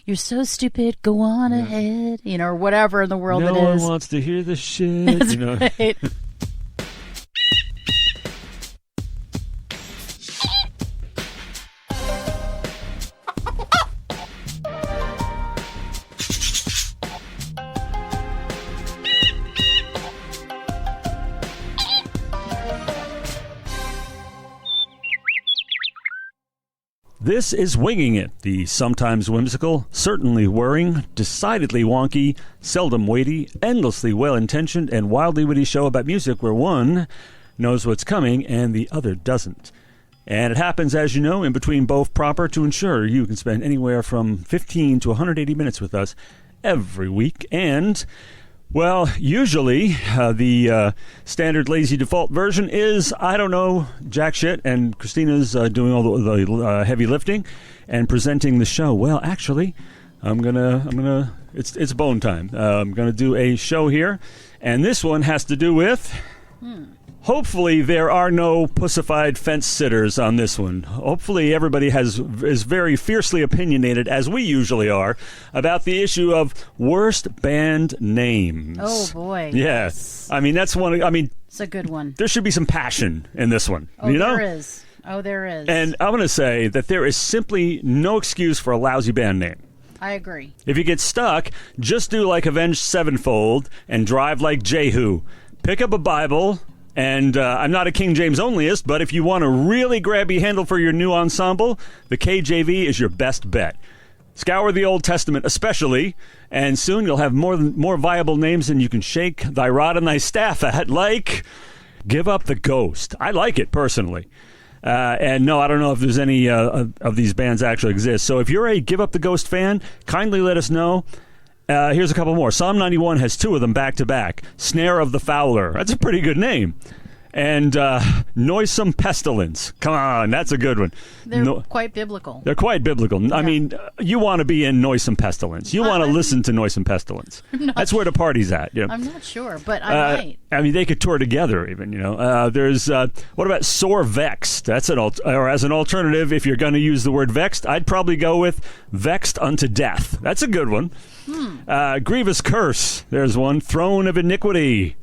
You're so stupid, go on ahead. Or whatever in the world it is. No one wants to hear this shit. That's right. This is Winging It, the sometimes whimsical, certainly whirring, decidedly wonky, seldom weighty, endlessly well-intentioned, and wildly witty show about music where one knows what's coming and the other doesn't. And it happens, as you know, in between both proper to ensure you can spend anywhere from 15 to 180 minutes with us every week. And, well, usually the standard lazy default version is, I don't know, jack shit, and Christina's doing all the heavy lifting and presenting the show. Well, actually, it's bone time. I'm gonna do a show here, and this one has to do with. Hopefully there are no pussified fence sitters on this one. Hopefully everybody is very fiercely opinionated, as we usually are, about the issue of worst band names. Oh, boy. Yes. I mean, that's one. I mean, it's a good one. There should be some passion in this one. Oh, you know? there is. Oh, there is. And I'm going to say that there is simply no excuse for a lousy band name. I agree. If you get stuck, just do like Avenged Sevenfold and drive like Jehu. Pick up a Bible. And I'm not a King James onlyist, but if you want a really grabby handle for your new ensemble, the KJV is your best bet. Scour the Old Testament especially, and soon you'll have more viable names than you can shake thy rod and thy staff at, like Give Up the Ghost. I like it, personally. And no, I don't know if there's any of these bands actually exist. So if you're a Give Up the Ghost fan, kindly let us know. Here's a couple more. Psalm 91 has two of them back-to-back. Snare of the Fowler. That's a pretty good name. And Noisome Pestilence. Come on, that's a good one. They're quite biblical. They're quite biblical. Yeah. I mean, you want to be in Noisome Pestilence. You want to listen to Noisome Pestilence. That's where the party's at. You know? I'm not sure, but I might. I mean, they could tour together even, you know. There's, what about Sore Vexed? That's or as an alternative, if you're going to use the word vexed, I'd probably go with Vexed Unto Death. That's a good one. Grievous Curse. There's one. Throne of Iniquity.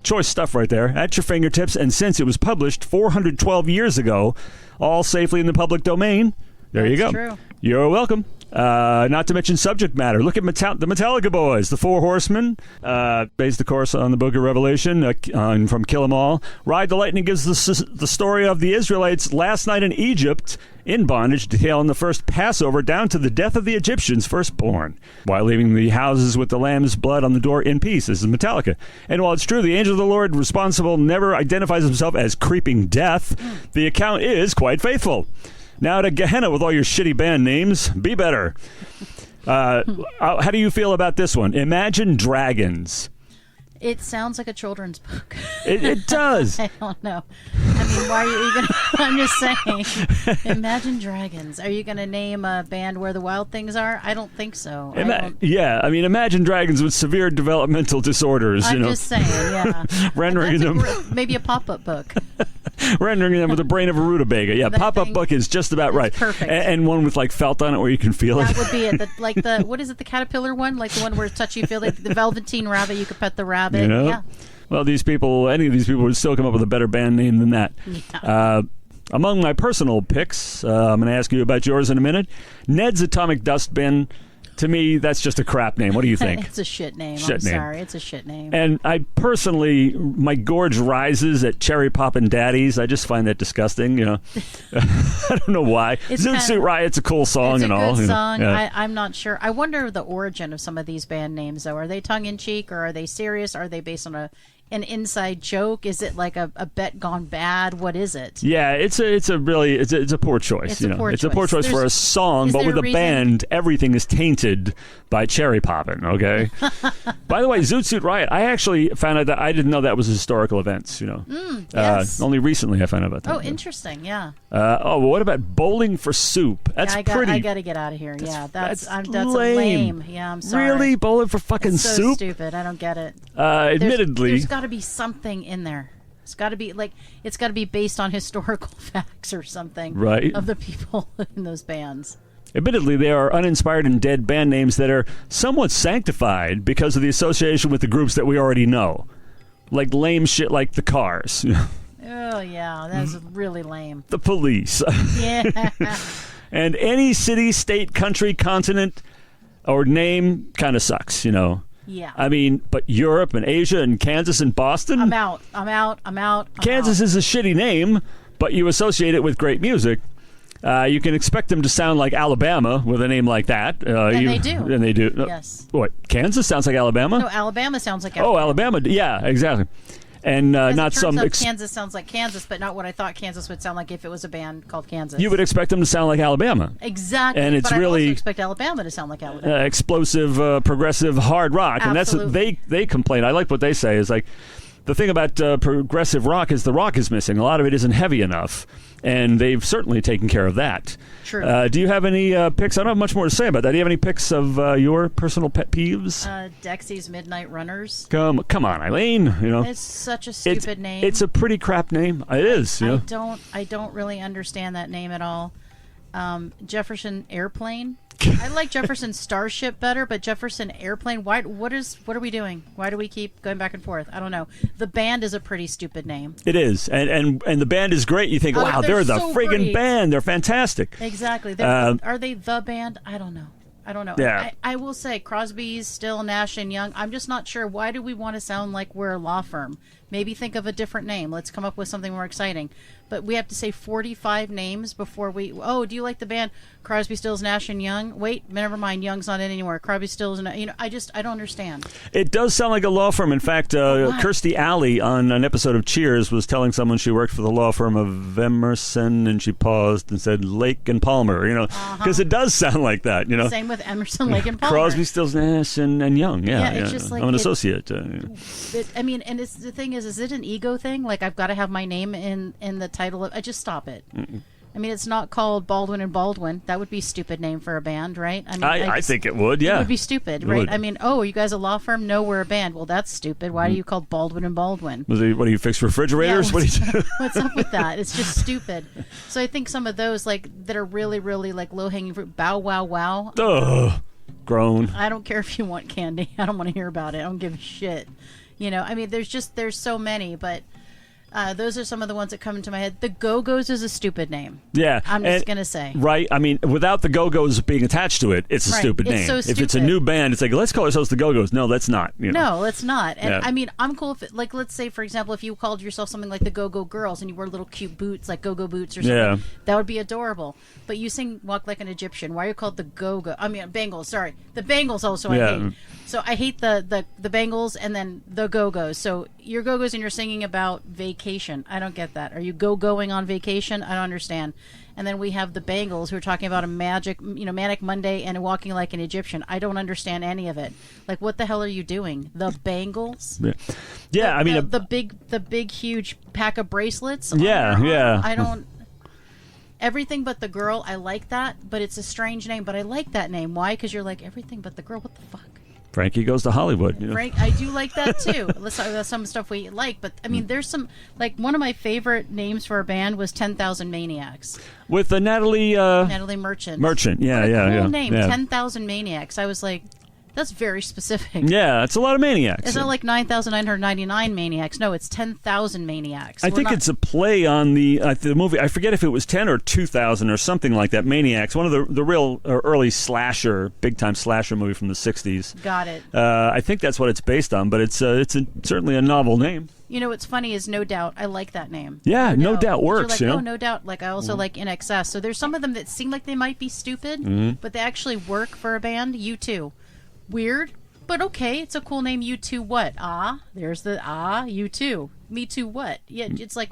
Choice stuff right there at your fingertips, and since it was published 412 years ago, all safely in the public domain, there you go. True. You're welcome. Not to mention subject matter. Look at the Metallica Boys, the Four Horsemen, based, of course, on the Book of Revelation from Kill 'Em All. Ride the Lightning gives the story of the Israelites' last night in Egypt in bondage, detailing the first Passover down to the death of the Egyptians' firstborn, while leaving the houses with the lamb's blood on the door in peace. This is Metallica. And while it's true the angel of the Lord responsible never identifies himself as creeping death, the account is quite faithful. Now to Gehenna with all your shitty band names. Be better. How do you feel about this one? Imagine Dragons. It sounds like a children's book. It does. I don't know. I mean, why are you going to... I'm just saying. Imagine Dragons. Are you going to name a band where the wild things are? I don't think so. Yeah, I mean, Imagine Dragons with severe developmental disorders. I'm just saying, yeah. Rendering them... maybe a pop-up book. Rendering them with the brain of a rutabaga. Yeah, pop-up book is just about right. Perfect. And one with, like, felt on it where you can feel it. That would be it. What is it, the caterpillar one? Like the one where it's touchy-feel, like the Velveteen Rabbit, you could pet the rabbit. You know? Yeah. Well, any of these people would still come up with a better band name than that. Yeah. Among my personal picks, I'm going to ask you about yours in a minute. Ned's Atomic Dust Bin. To me, that's just a crap name. What do you think? It's a shit name. Sorry. It's a shit name. And I personally, my gorge rises at Cherry Poppin' Daddies. I just find that disgusting, you know. I don't know why. Zoot Suit Riot's a cool song and all. It's a good song. Yeah. I'm not sure. I wonder the origin of some of these band names, though. Are they tongue-in-cheek, or are they serious? Are they based on an inside joke? Is it like a bet gone bad? What is it? Yeah, it's a poor choice. It's a poor choice for a song, but with a band, everything is tainted by Cherry Poppin'. Okay. By the way, Zoot Suit Riot. I actually found out that I didn't know that was historical events. You know. Yes. Only recently I found out about that. Oh, interesting. Yeah. Well, what about Bowling for Soup? That's pretty. I got to get out of here. That's lame. Yeah, I'm sorry. Really, bowling for fucking it's so soup? Stupid. I don't get it. Admittedly, there's got to be something in there. It's got to be based on historical facts or something, right? Of the people in those bands. Admittedly, they are uninspired and dead band names that are somewhat sanctified because of the association with the groups that we already know. Like lame shit like the Cars. Oh, yeah, that's really lame. The Police. Yeah. And any city, state, country, continent, or name kind of sucks, Yeah. I mean, but Europe and Asia and Kansas and Boston? I'm out. Kansas is a shitty name, but you associate it with great music. You can expect them to sound like Alabama with a name like that. And they do. And they do. Yes. What, Kansas sounds like Alabama? No, Alabama sounds like Alabama. Oh, Alabama. Yeah, exactly. And not some... Kansas sounds like Kansas, but not what I thought Kansas would sound like if it was a band called Kansas. You would expect them to sound like Alabama. Exactly. And it's but really... I also expect Alabama to sound like Alabama. Explosive, progressive, hard rock. Absolutely. And that's they complain. I like what they say is like, the thing about progressive rock is the rock is missing. A lot of it isn't heavy enough. And they've certainly taken care of that. True. Do you have any picks? I don't have much more to say about that. Do you have any picks of your personal pet peeves? Dexy's Midnight Runners. Come on, Eileen. It's such a stupid name. It's a pretty crap name. It is. I don't really understand that name at all. Jefferson Airplane. I like Jefferson Starship better, but Jefferson Airplane. What are we doing? Why do we keep going back and forth? I don't know. The band is a pretty stupid name. It is, and the band is great. You think, wow, they're the so friggin' great. band. They're fantastic. Exactly. Are they the band? I don't know. Yeah. I will say Crosby, Still, Nash and Young. I'm just not sure. Why do we want to sound like we're a law firm? Maybe think of a different name. Let's come up with something more exciting. But we have to say 45 names before we... Oh, do you like the band Crosby, Stills, Nash and Young? Wait, never mind. Young's not in anymore. Crosby, Stills, and... I don't understand. It does sound like a law firm. In fact, Kirstie Alley on an episode of Cheers was telling someone she worked for the law firm of Emerson, and she paused and said Lake and Palmer, because it does sound like that, Same with Emerson, Lake and Palmer. Crosby, Stills, Nash and Young. Yeah, it's just like... I'm an associate. And it's the thing is it an ego thing? Like, I've got to have my name in the title of... just stop it. Mm-mm. I mean, it's not called Baldwin and Baldwin. That would be a stupid name for a band, right? I mean, I think it would, yeah. It would be stupid, right? I mean, are you guys a law firm? No, we're a band. Well, that's stupid. Why are you called Baldwin and Baldwin? What do you fix refrigerators? Yeah, what do you do? What's up with that? It's just stupid. So I think some of those, like, that are really, really, like, low-hanging fruit. Bow, wow, wow. Ugh. Grown. I don't care if you want candy. I don't want to hear about it. I don't give a shit. I mean, there's so many, but... those are some of the ones that come into my head. The Go-Go's is a stupid name. Yeah. I'm just going to say. Right. I mean, without the Go-Go's being attached to it, it's a stupid name. So if it's a new band, it's like, let's call ourselves the Go-Go's. No, let's not. No, let's not. And I mean, I'm cool if, like, let's say, for example, if you called yourself something like the Go-Go Girls and you wore little cute boots, like Go-Go boots or something. Yeah. That would be adorable. But you sing Walk Like an Egyptian. Why are you called the Go-Go? I mean, Bangles, sorry. The Bangles also I hate. So I hate the Bangles and then the Go-Go's. So your Go-Go's and you're singing about vacation. I don't get that. Are you going on vacation? I don't understand. And then we have the Bangles who are talking about a manic Monday and walking like an Egyptian. I don't understand any of it. Like, what the hell are you doing? The Bangles? Yeah. I mean, the big huge pack of bracelets. Yeah. I don't. Everything But the Girl. I like that, but it's a strange name. But I like that name. Why? Because you're like, Everything But the Girl. What the fuck? Frankie Goes to Hollywood. Frank, I do like that too. That's some stuff we like, but I mean, there's some, like, one of my favorite names for a band was 10,000 Maniacs with Natalie Merchant. Yeah, cool name, 10,000 Maniacs. I was like, that's very specific. Yeah, it's a lot of maniacs. It's not like 9,999 maniacs. No, it's 10,000 maniacs. I think it's a play on the movie. I forget if it was 10 or 2,000 or something like that. Maniacs, one of the real early slasher, big-time slasher movie from the 60s. Got it. I think that's what it's based on, but it's certainly a novel name. What's funny is No Doubt. I like that name. Yeah, No Doubt works. Like, No Doubt. Like, I also like In Excess. So there's some of them that seem like they might be stupid, but they actually work for a band. U2. Weird, but okay. It's a cool name. U2 what? There's the U2. Me too what? Yeah, it's like...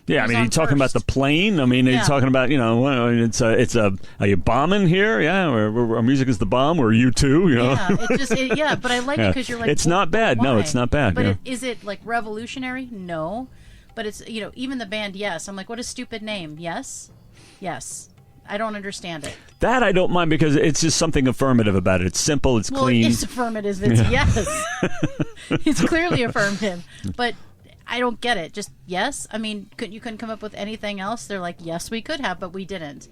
Yeah, I mean, are you talking about the plane? I mean, are you talking about, are you bombing here? Yeah, our music is the bomb, or U2, Yeah, but I like it because you're like... It's not bad. Why? No, it's not bad. But is it, like, revolutionary? No. But it's, even the band, yes. I'm like, what a stupid name. Yes. I don't understand it. That I don't mind because it's just something affirmative about it. It's simple. It's clean. It's affirmative. It's yes. It's clearly affirmative. But I don't get it. Just yes. I mean, you couldn't come up with anything else? They're like, yes, we could have, but we didn't.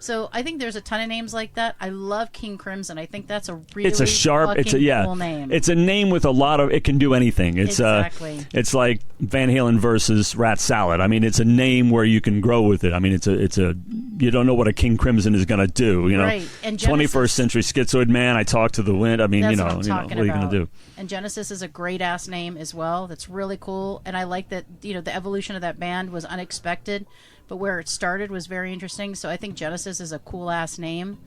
So I think there's a ton of names like that. I love King Crimson. I think that's a really it's a sharp, cool name. It's a name with a lot of, it can do anything. It's exactly. It's like Van Halen versus Rat Salad. I mean, it's a name where you can grow with it. I mean, it's a you don't know what a King Crimson is going to do. You know, right. And Genesis, 21st century schizoid man. I talk to the wind. I mean, that's what what are you going to do? And Genesis is a great ass name as well. That's really cool. And I like that. The evolution of that band was unexpected. But where it started was very interesting. So I think Genesis is a cool ass name.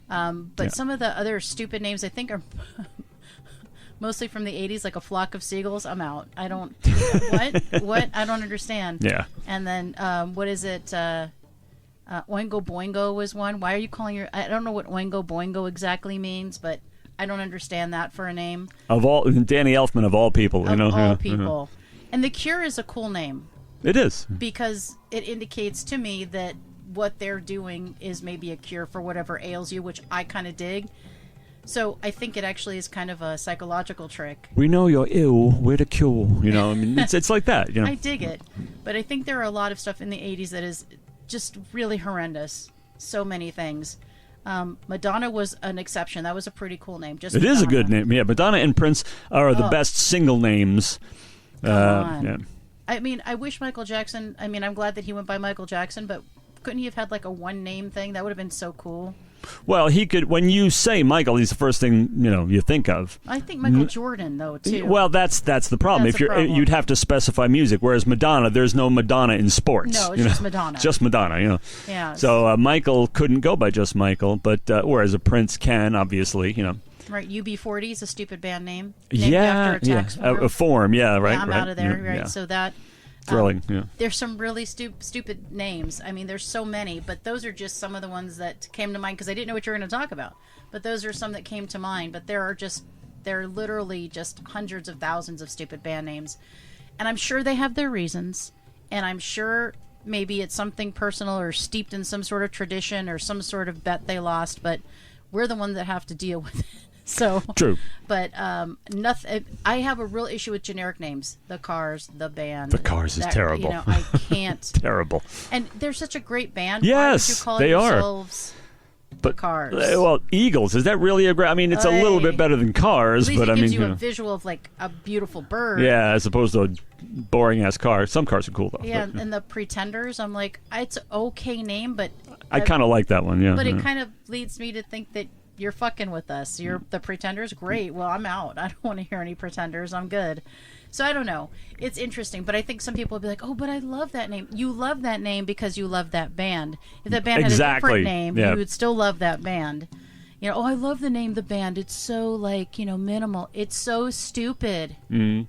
But some of the other stupid names I think are mostly from the 80s, like A Flock of Seagulls. I'm out. I don't. What? I don't understand. Yeah. And then what is it? Oingo Boingo was one. Why are you calling your? I don't know what Oingo Boingo exactly means, but I don't understand that for a name. Danny Elfman of all people. Of all people. And The Cure is a cool name. It is. Because it indicates to me that what they're doing is maybe a cure for whatever ails you, which I kind of dig. So I think it actually is kind of a psychological trick. We know you're ill. We're the cure. I mean, it's like that. I dig it. But I think there are a lot of stuff in the 80s that is just really horrendous. So many things. Madonna was an exception. That was a pretty cool name. It is a good name. Yeah, Madonna and Prince are the best single names. Come on. Yeah. I mean, I wish Michael Jackson... I mean, I'm glad that he went by Michael Jackson, but couldn't he have had like a one-name thing? That would have been so cool. Well, he could... When you say Michael, he's the first thing, you think of. I think Michael Jordan, though, too. Well, that's the problem. You'd have to specify music, whereas Madonna, there's no Madonna in sports. No, it's just Madonna. Just Madonna, Yeah. So Michael couldn't go by just Michael, but whereas a Prince can, obviously, Right, UB40 is a stupid band name. Named after a tax form. A form, right. Yeah, I'm out of there, right? Yeah. So that... Thrilling, There's some really stupid names. I mean, there's so many, but those are just some of the ones that came to mind because I didn't know what you were going to talk about. But those are some that came to mind. But there are literally just hundreds of thousands of stupid band names. And I'm sure they have their reasons. And I'm sure maybe it's something personal or steeped in some sort of tradition or some sort of bet they lost. But we're the ones that have to deal with it. So true, but nothing. I have a real issue with generic names. The Cars, the band. The Cars is terrible. I can't. Terrible. And they're such a great band. Yes, why would you call they yourselves are. The Cars. Well, Eagles. Is that really a great? I mean, it's a little bit better than Cars, at least but it gives you a visual of like a beautiful bird. Yeah, as opposed to a boring ass car. Some cars are cool though. Yeah, and the Pretenders. I'm like, it's an okay name, but I kind of like that one. Yeah, but it kind of leads me to think that. You're fucking with us. You're the Pretenders? Great. Well, I'm out. I don't want to hear any Pretenders. I'm good. So I don't know. It's interesting, but I think some people will be like, oh, but I love that name. You love that name because you love that band. If that band had a different name, you would still love that band. I love the name The Band. It's so, minimal. It's so stupid. Mm-hmm.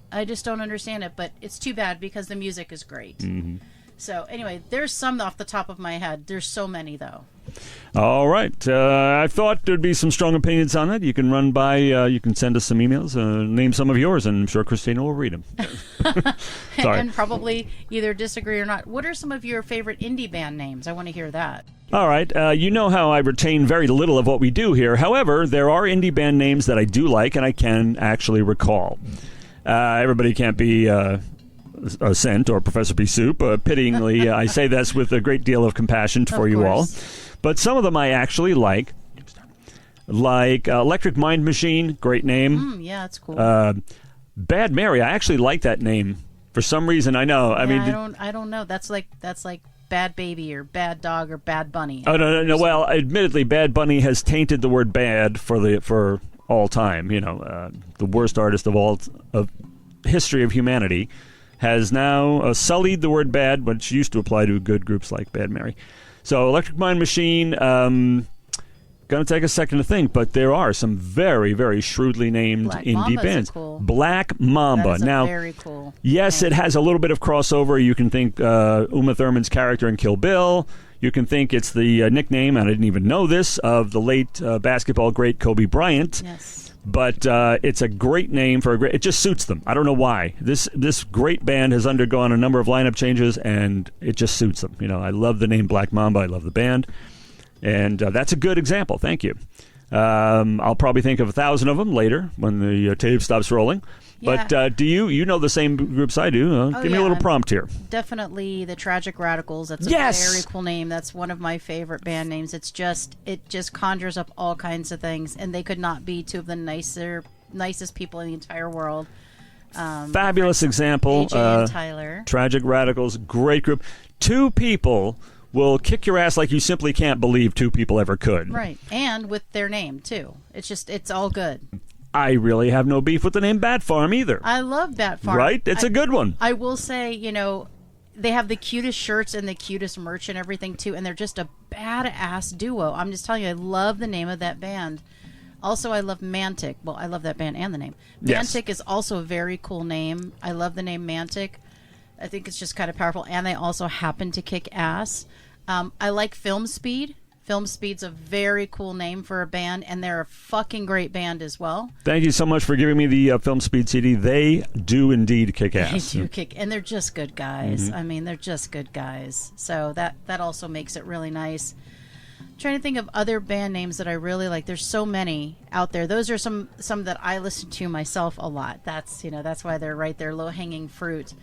I just don't understand it, but it's too bad because the music is great. Mm-hmm. So anyway, there's some off the top of my head. There's so many, though. All right. I thought there'd be some strong opinions on it. You can run by, you can send us some emails, name some of yours, and I'm sure Christina will read them. Sorry. And probably either disagree or not. What are some of your favorite indie band names? I want to hear that. All right. You know how I retain very little of what we do here. However, there are indie band names that I do like and I can actually recall. Everybody can't be... Cent or Professor P-Soop. Pityingly, I say this with a great deal of compassion for you all. But some of them I actually like Electric Mind Machine, great name. Yeah, that's cool. Bad Mary, I actually like that name. For some reason, I know. I don't know. That's like Bad Baby or Bad Dog or Bad Bunny. Oh, no. Well, admittedly, Bad Bunny has tainted the word bad for all time. The worst artist of history of humanity has now sullied the word bad, which used to apply to good groups like Bad Mary. So Electric Mind Machine, going to take a second to think, but there are some very, very shrewdly named Black indie Mamba's bands. Cool. Black Mamba. That is now, very cool. Yes, it has a little bit of crossover. You can think Uma Thurman's character in Kill Bill. You can think it's the nickname, and I didn't even know this, of the late basketball great Kobe Bryant. Yes. But it's a great name for a great... It just suits them. I don't know why. This great band has undergone a number of lineup changes, and it just suits them. I love the name Black Mamba. I love the band. And that's a good example. Thank you. I'll probably think of 1,000 of them later when the tape stops rolling. Yeah. But do you know the same groups I do? Give me a little prompt here. Definitely the Tragic Radicals. That's a very cool name. That's one of my favorite band names. It just conjures up all kinds of things, and they could not be two of the nicest people in the entire world. Fabulous example. AJ and Tyler. Tragic Radicals, great group. Two people will kick your ass like you simply can't believe two people ever could. Right, and with their name too. It's all good. I really have no beef with the name Bat Farm either. I love Bat Farm. Right? It's a good one. I will say, they have the cutest shirts and the cutest merch and everything too, and they're just a badass duo. I'm just telling you, I love the name of that band. Also, I love Mantic. Well, I love that band and the name. Mantic is also a very cool name. I love the name Mantic. I think it's just kind of powerful, and they also happen to kick ass. I like Film Speed. Film Speed's a very cool name for a band, and they're a fucking great band as well. Thank you so much for giving me the Film Speed CD. They do indeed kick ass. They do kick, and they're just good guys. I mean, they're just good guys. So that also makes it really nice. I'm trying to think of other band names that I really like. There's so many out there. Those are some that I listen to myself a lot. That's why they're right there, low hanging fruit.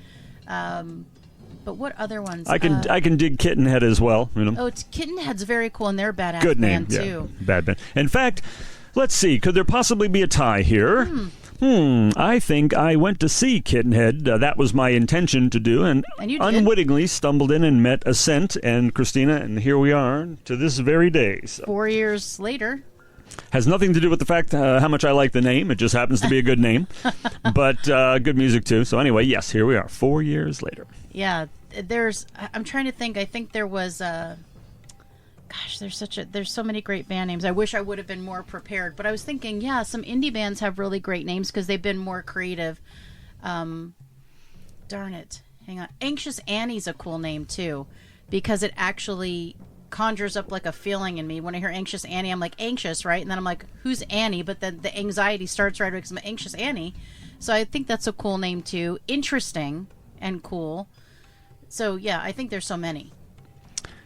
But what other ones? I can dig Kittenhead as well. Oh, Kittenhead's very cool, and they're a badass good name, band too. Bad band. In fact, let's see. Could there possibly be a tie here? I think I went to see Kittenhead. That was my intention to do, and unwittingly stumbled in and met Ascent and Christina, and here we are to this very day. So. 4 years later. Has nothing to do with the fact how much I like the name. It just happens to be a good name. But good music, too. So anyway, yes, here we are, 4 years later. Yeah, I'm trying to think. I think there was there's so many great band names. I wish I would have been more prepared. But I was thinking, some indie bands have really great names because they've been more creative. Darn it. Hang on. Anxious Annie's a cool name, too, because it actually conjures up like a feeling in me. When I hear Anxious Annie, I'm like anxious, right? And then I'm like, who's Annie? But then the anxiety starts right away because I'm Anxious Annie. So I think that's a cool name too. Interesting and cool. So yeah, I think there's so many.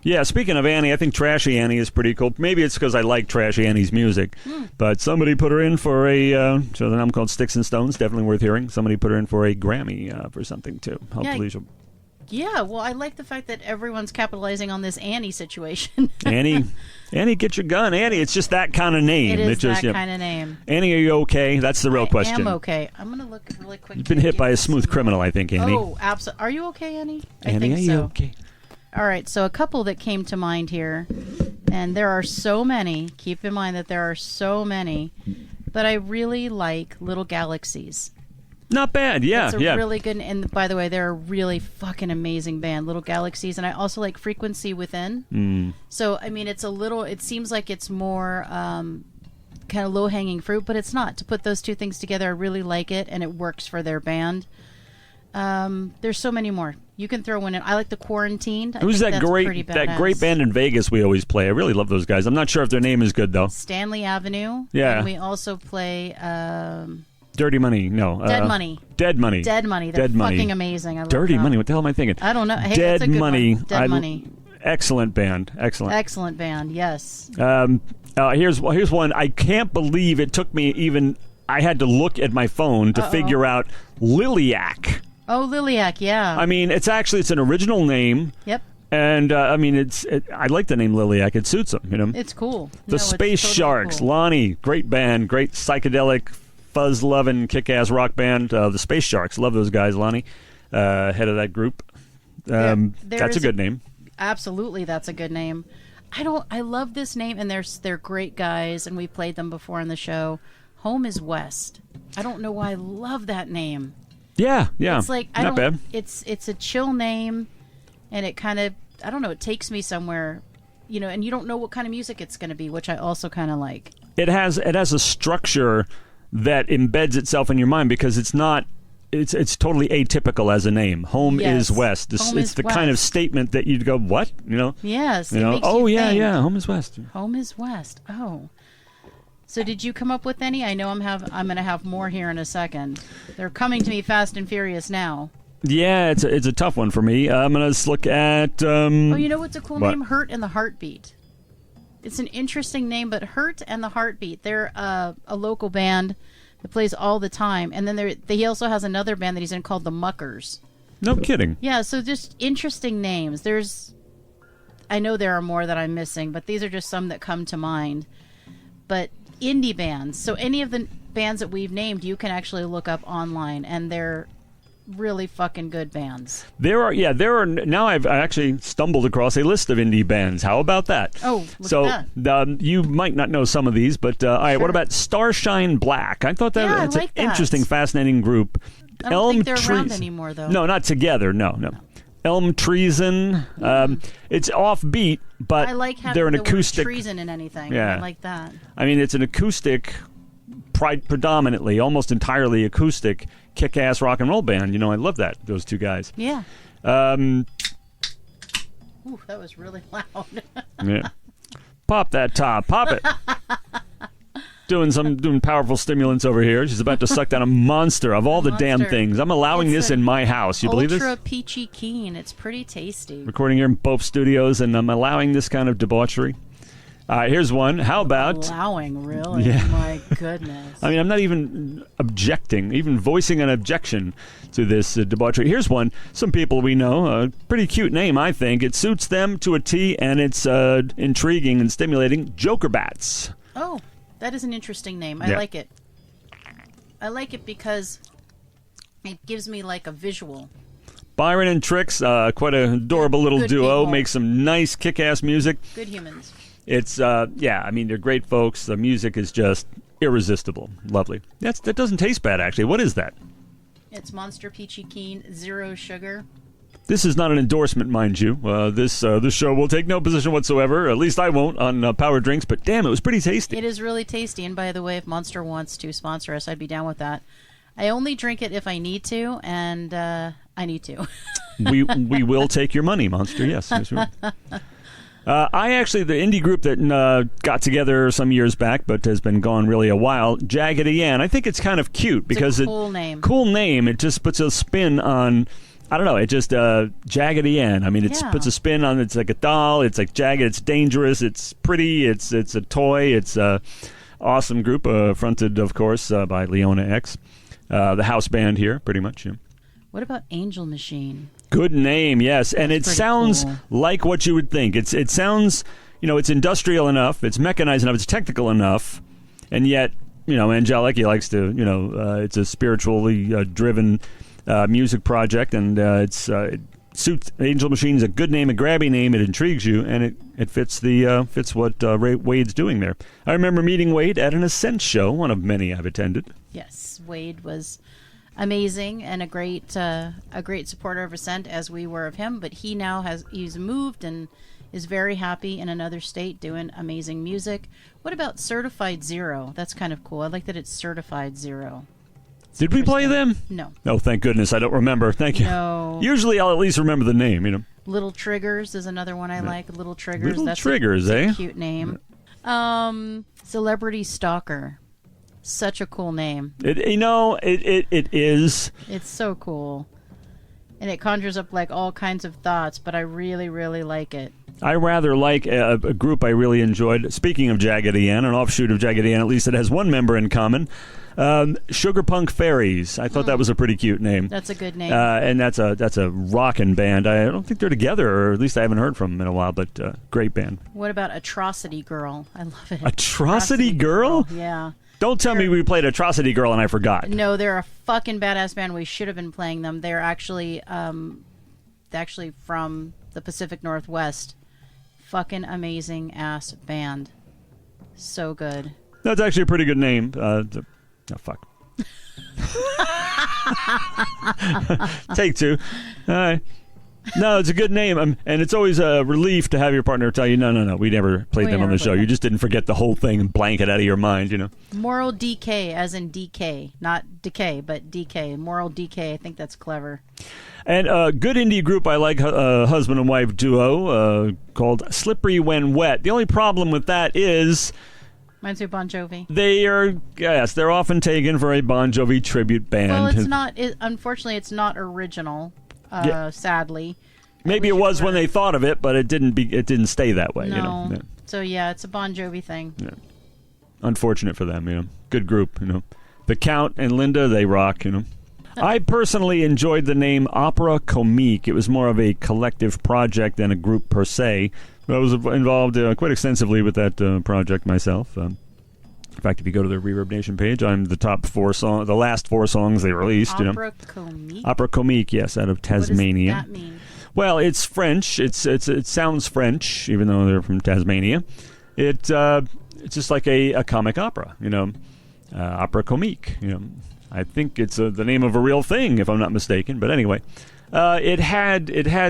Yeah, speaking of Annie, I think Trashy Annie is pretty cool. Maybe it's because I like Trashy Annie's music. But somebody put her in for a show, the album called Sticks and Stones, definitely worth hearing. Somebody put her in for a Grammy for something too. Hopefully she'll... Yeah, well, I like the fact that everyone's capitalizing on this Annie situation. Annie, get your gun. Annie, it's just that kind of name. It is that kind of name. Annie, are you okay? That's the real question. I am okay. I'm going to look really quick. You've been hit by a smooth criminal, I think, Annie. Oh, absolutely. Are you okay, Annie? Annie, I think are you okay? All right, so a couple that came to mind here, and there are so many. Keep in mind that there are so many, but I really like Little Galaxies. Not bad, yeah. It's a really good, and by the way, they're a really fucking amazing band, Little Galaxies, and I also like Frequency Within. So, I mean, it seems like it's more kind of low-hanging fruit, but it's not. To put those two things together, I really like it, and it works for their band. There's so many more. You can throw one in. I like The Quarantined. Who's that great band in Vegas we always play? I really love those guys. I'm not sure if their name is good, though. Stanley Avenue. Yeah. And we also play... Dirty Money, no. Dead Money. Dead Money. Dead Money. They're fucking amazing. I love Dirty them. Money. What the hell am I thinking? I don't know. Hey, Dead that's a good Money. One. Dead Money. Excellent band. Excellent. Excellent band. Yes. Here's one. I can't believe it took me even. I had to look at my phone to figure out Liliac. Oh, Liliac. Yeah. I mean, it's an original name. Yep. And I mean, I like the name Liliac. It suits them. It's cool. The Space totally Sharks. Cool. Lonnie, great band, great psychedelic, fuzz-loving, kick-ass rock band. The Space Sharks. Love those guys, Lonnie. Head of that group. That's a good name. Absolutely, that's a good name. I love this name, and they're great guys, and we played them before on the show. Home is West. I don't know why I love that name. Yeah. It's like not bad. It's a chill name, and it kind of it takes me somewhere, and you don't know what kind of music it's going to be, which I also kind of like. It has a structure that embeds itself in your mind because it's not. It's totally atypical as a name. Home is West. It's the kind of statement that you'd go, what? Yes. Oh yeah. Home is West. Home is West. Oh. So did you come up with any? I know I'm going to have more here in a second. They're coming to me fast and furious now. Yeah, it's a tough one for me. I'm going to look at... you know what's a cool name? Hurt in the Heartbeat. It's an interesting name, but Hurt and the Heartbeat, they're a local band that plays all the time. And then he also has another band that he's in called the Muckers. No kidding. Yeah, so just interesting names. I know there are more that I'm missing, but these are just some that come to mind. But indie bands. So any of the bands that we've named, you can actually look up online, and they're really fucking good bands. There are. Now I actually stumbled across a list of indie bands. How about that? Oh, look at that. You might not know some of these, but all right, what about Starshine Black? I thought that's an interesting, fascinating group. I don't think they're around anymore, though. No, not together. No. Elm Treason. It's offbeat, but I like having they're an the acoustic. Word treason in anything. Yeah. I like that. I mean, it's an acoustic, predominantly, almost entirely acoustic, kick-ass rock and roll band. I love that. Those two guys. Yeah. Ooh, that was really loud. Yeah. Pop that top. Pop it. Doing powerful stimulants over here. She's about to suck down a monster of all the damn things. I'm allowing this in my house. You believe this? Ultra peachy keen. It's pretty tasty. Recording here in Bope Studios, and I'm allowing this kind of debauchery. All right, here's one. How about... Allowing, really? Yeah. My goodness. I mean, I'm not even objecting, even voicing an objection to this debauchery. Here's one. Some people we know. A pretty cute name, I think. It suits them to a T, and it's intriguing and stimulating. Joker Bats. Oh, that is an interesting name. I like it. I like it because it gives me like a visual. Byron and Trix, quite an adorable little duo. People. Make some nice kick-ass music. Good humans. It's, I mean, they're great folks. The music is just irresistible. Lovely. That doesn't taste bad, actually. What is that? It's Monster Peachy Keen, 0 sugar. This is not an endorsement, mind you. This show will take no position whatsoever. At least I won't on power drinks. But damn, it was pretty tasty. It is really tasty. And by the way, if Monster wants to sponsor us, I'd be down with that. I only drink it if I need to, and I need to. we will take your money, Monster. Yes. Yes, I actually, the indie group that got together some years back, but has been gone really a while, Jaggedy Ann. I think it's kind of cute because it's a cool name. Cool name. It just puts a spin on. I don't know. It just Jaggedy Ann. I mean, it puts a spin on. It's like a doll. It's like jagged. It's dangerous. It's pretty. It's a toy. It's a awesome group, fronted, of course, by Leona X, the house band here, pretty much. Yeah. What about Angel Machine? Good name, yes, and it sounds like what you would think. It sounds, it's industrial enough. It's mechanized enough. It's technical enough, and yet, Angelic. He likes to, it's a spiritually driven music project, and it suits Angel Machine's a good name, a grabby name. It intrigues you, and it fits fits what Wade's doing there. I remember meeting Wade at an Ascent show, one of many I've attended. Yes, Wade was amazing and a great supporter of Ascent, as we were of him. But he's moved and is very happy in another state doing amazing music. What about Certified Zero? That's kind of cool. I like that it's Certified Zero. Did we play them? No. Oh, thank goodness. I don't remember. Thank you. No. Usually I'll at least remember the name, Little Triggers is another one I like. Little Triggers. Little That's Triggers, a cute name. Celebrity Stalker. Such a cool name. It is. It's so cool. And it conjures up like all kinds of thoughts, but I really, really like it. I rather like a group I really enjoyed. Speaking of Jaggedy Ann, an offshoot of Jaggedy Ann, at least it has one member in common. Sugar Punk Fairies. I thought that was a pretty cute name. That's a good name. And that's a rockin' band. I don't think they're together, or at least I haven't heard from them in a while, but great band. What about Atrocity Girl? I love it. Atrocity Girl? Yeah. Don't tell me we played Atrocity Girl and I forgot. No, they're a fucking badass band. We should have been playing them. They're actually from the Pacific Northwest. Fucking amazing ass band. So good. That's actually a pretty good name. Fuck. Take two. All right. No, it's a good name, and it's always a relief to have your partner tell you, no, we never played them on the show. You just didn't forget the whole thing and blank it out of your mind, Moral Decay, as in decay, not decay, but decay. Moral Decay. I think that's clever. And a good indie group I like, husband and wife duo, called Slippery When Wet. The only problem with that is... Reminds me of Bon Jovi. They're often taken for a Bon Jovi tribute band. Well, it's not. Unfortunately, it's not original. Sadly, maybe it was when they thought of it, but it didn't stay that way. No. So yeah, it's a Bon Jovi thing. Yeah. Unfortunate for them, you know. Good group, you know. The Count and Linda, they rock, you know. I personally enjoyed the name Opera Comique. It was more of a collective project than a group per se. But I was involved quite extensively with that project myself. In fact, if you go to the Reverb Nation page, I'm the the last 4 songs they released. Opera Comique? Opera Comique, yes, out of Tasmania. What does that mean? Well, it's French. It sounds French, even though they're from Tasmania. It's just like a comic opera, you know, Opera Comique. You know, I think it's the name of a real thing, if I'm not mistaken. But anyway, it had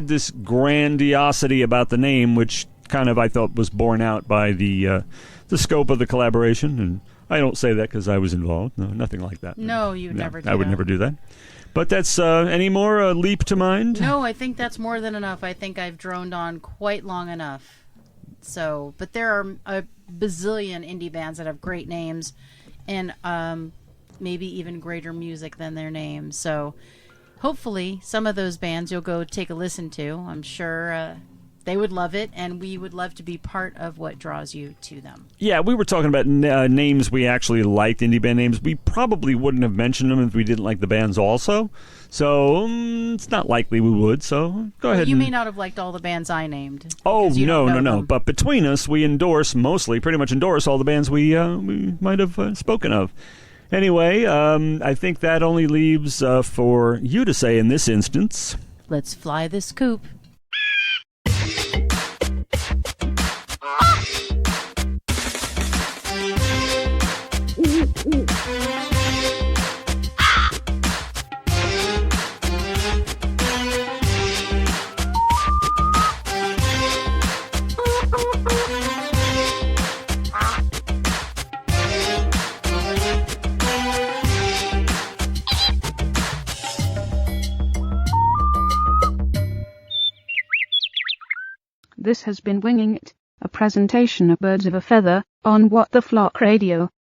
this grandiosity about the name, which kind of I thought was borne out by the scope of the collaboration. And I don't say that because I was involved. No, nothing like that. No, you never do. I would never do that. But that's any more leap to mind? No, I think that's more than enough. I think I've droned on quite long enough. So, but there are a bazillion indie bands that have great names and maybe even greater music than their names. So hopefully some of those bands you'll go take a listen to. I'm sure they would love it, and we would love to be part of what draws you to them. Yeah, we were talking about names we actually liked, indie band names. We probably wouldn't have mentioned them if we didn't like the bands also. So it's not likely we would, so go ahead. You may not have liked all the bands I named. Oh, no. But between us, we pretty much endorse all the bands we might have spoken of. Anyway, I think that only leaves for you to say in this instance. Let's fly this coop. This has been Winging It, a presentation of Birds of a Feather on What the Flock Radio.